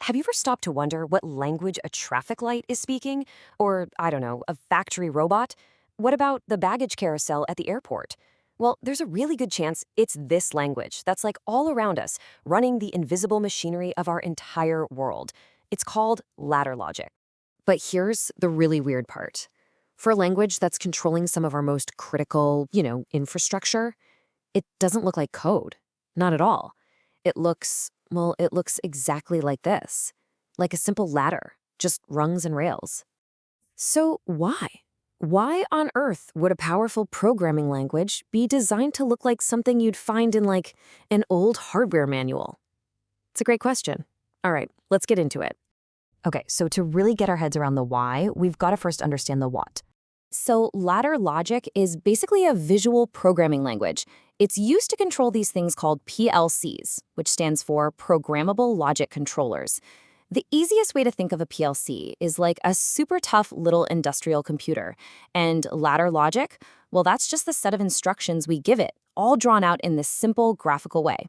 have you ever stopped to wonder what language a traffic light is speaking? Or, I don't know, a factory robot? What about the baggage carousel at the airport? Well, there's a really good chance it's this language that's like all around us, running the invisible machinery of our entire world. It's called ladder logic. But here's the really weird part. For a language that's controlling some of our most critical, infrastructure, it doesn't look like code. Not at all. It looks exactly like this. Like a simple ladder, just rungs and rails. So why? Why on earth would a powerful programming language be designed to look like something you'd find in like an old hardware manual? It's a great question. All right, let's get into it. Okay, so to really get our heads around the why, we've got to first understand the what. So ladder logic is basically a visual programming language. It's used to control these things called PLCs, which stands for programmable logic controllers. The easiest way to think of a PLC is like a super tough little industrial computer. And ladder logic, well, that's just the set of instructions we give it, all drawn out in this simple graphical way.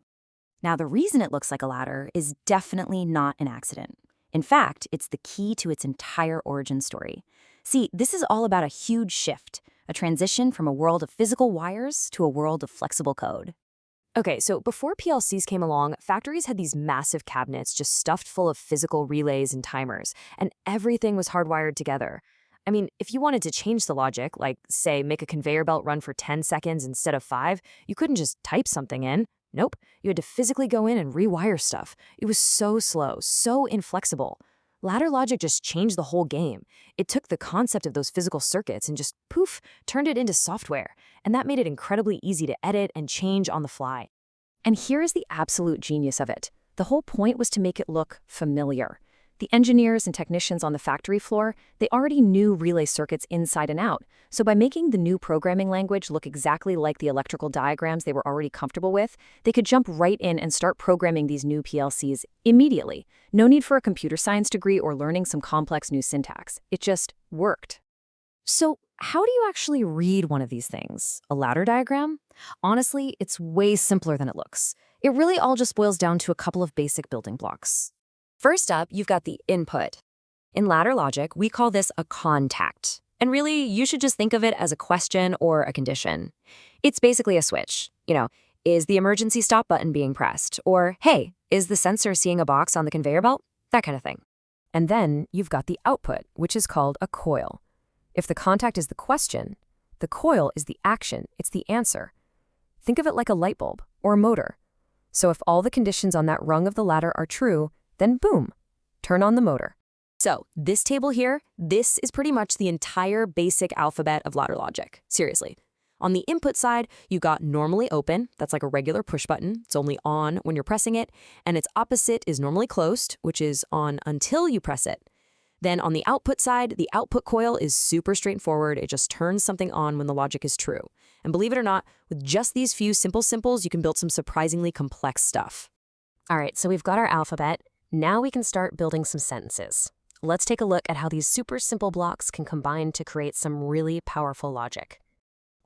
Now, the reason it looks like a ladder is definitely not an accident. In fact, it's the key to its entire origin story. See, this is all about a huge shift, a transition from a world of physical wires to a world of flexible code. Okay, so before PLCs came along, factories had these massive cabinets just stuffed full of physical relays and timers, and everything was hardwired together. I mean, if you wanted to change the logic, like, say, make a conveyor belt run for 10 seconds instead of 5, you couldn't just type something in. Nope, you had to physically go in and rewire stuff. It was so slow, so inflexible. Ladder logic just changed the whole game. It took the concept of those physical circuits and just, poof, turned it into software. And that made it incredibly easy to edit and change on the fly. And here is the absolute genius of it. The whole point was to make it look familiar. The engineers and technicians on the factory floor, they already knew relay circuits inside and out. So by making the new programming language look exactly like the electrical diagrams they were already comfortable with, they could jump right in and start programming these new PLCs immediately. No need for a computer science degree or learning some complex new syntax. It just worked. So how do you actually read one of these things? A ladder diagram? Honestly, it's way simpler than it looks. It really all just boils down to a couple of basic building blocks. First up, you've got the input. In ladder logic, we call this a contact. And really, you should just think of it as a question or a condition. It's basically a switch. Is the emergency stop button being pressed? Or, hey, is the sensor seeing a box on the conveyor belt? That kind of thing. And then you've got the output, which is called a coil. If the contact is the question, the coil is the action, it's the answer. Think of it like a light bulb or a motor. So if all the conditions on that rung of the ladder are true, then boom, turn on the motor. So this table here, this is pretty much the entire basic alphabet of ladder logic. Seriously. On the input side, you got normally open. That's like a regular push button. It's only on when you're pressing it. And its opposite is normally closed, which is on until you press it. Then on the output side, the output coil is super straightforward. It just turns something on when the logic is true. And believe it or not, with just these few simple simples, you can build some surprisingly complex stuff. All right, so we've got our alphabet. Now we can start building some sentences. Let's take a look at how these super simple blocks can combine to create some really powerful logic.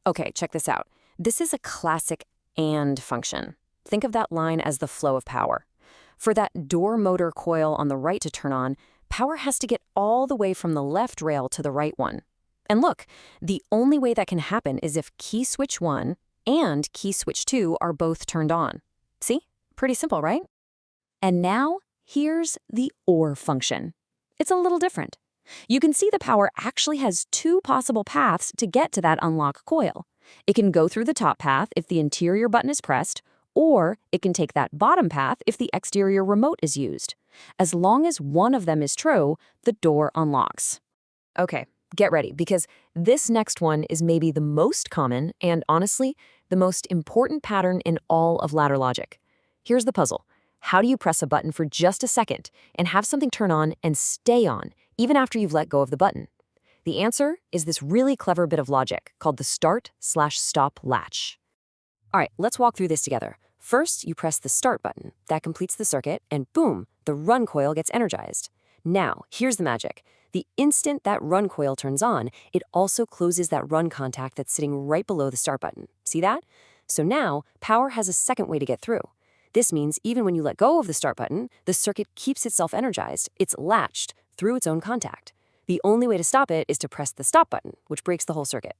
Okay, check this out. This is a classic AND function. Think of that line as the flow of power. For that door motor coil on the right to turn on, power has to get all the way from the left rail to the right one. And look, the only way that can happen is if key switch 1 and key switch 2 are both turned on. See? Pretty simple, right? And now, here's the OR function. It's a little different. You can see the power actually has two possible paths to get to that unlock coil. It can go through the top path if the interior button is pressed, or it can take that bottom path if the exterior remote is used. As long as one of them is true, the door unlocks. Okay, get ready, because this next one is maybe the most common and, honestly, the most important pattern in all of ladder logic. Here's the puzzle. How do you press a button for just a second and have something turn on and stay on, even after you've let go of the button? The answer is this really clever bit of logic called the start/stop latch. All right, let's walk through this together. First, you press the start button. That completes the circuit, and boom, the run coil gets energized. Now, here's the magic. The instant that run coil turns on, it also closes that run contact that's sitting right below the start button. See that? So now, power has a second way to get through. This means even when you let go of the start button, the circuit keeps itself energized. It's latched through its own contact. The only way to stop it is to press the stop button, which breaks the whole circuit.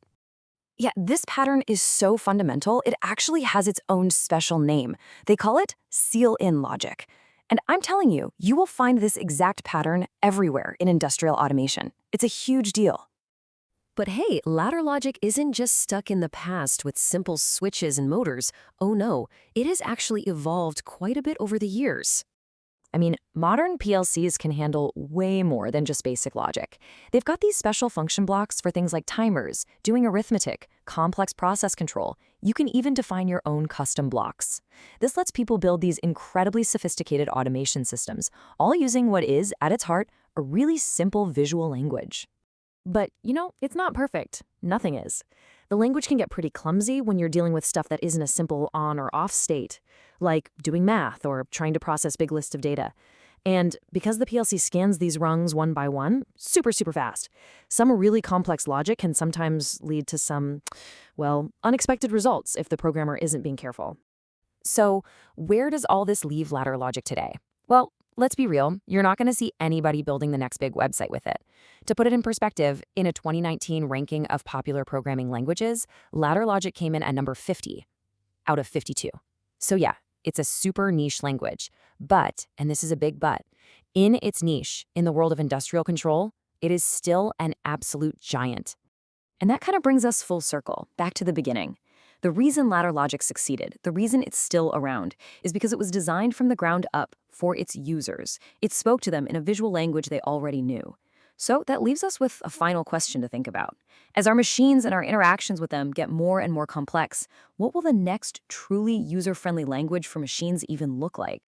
Yeah, this pattern is so fundamental, it actually has its own special name. They call it seal-in logic. And I'm telling you, you will find this exact pattern everywhere in industrial automation. It's a huge deal. But hey, ladder logic isn't just stuck in the past with simple switches and motors. Oh no, it has actually evolved quite a bit over the years. I mean, modern PLCs can handle way more than just basic logic. They've got these special function blocks for things like timers, doing arithmetic, complex process control. You can even define your own custom blocks. This lets people build these incredibly sophisticated automation systems, all using what is, at its heart, a really simple visual language. But, it's not perfect. Nothing is. The language can get pretty clumsy when you're dealing with stuff that isn't a simple on or off state, like doing math or trying to process big lists of data. And because the PLC scans these rungs one by one, super fast, some really complex logic can sometimes lead to some, unexpected results if the programmer isn't being careful. So, where does all this leave ladder logic today? Well, let's be real, you're not going to see anybody building the next big website with it. To put it in perspective, in a 2019 ranking of popular programming languages, ladder logic came in at number 50 out of 52. So yeah, it's a super niche language. But, and this is a big but, in its niche, in the world of industrial control, it is still an absolute giant. And that kind of brings us full circle, back to the beginning. The reason ladder logic succeeded, the reason it's still around, is because it was designed from the ground up for its users. It spoke to them in a visual language they already knew. So that leaves us with a final question to think about. As our machines and our interactions with them get more and more complex, what will the next truly user-friendly language for machines even look like?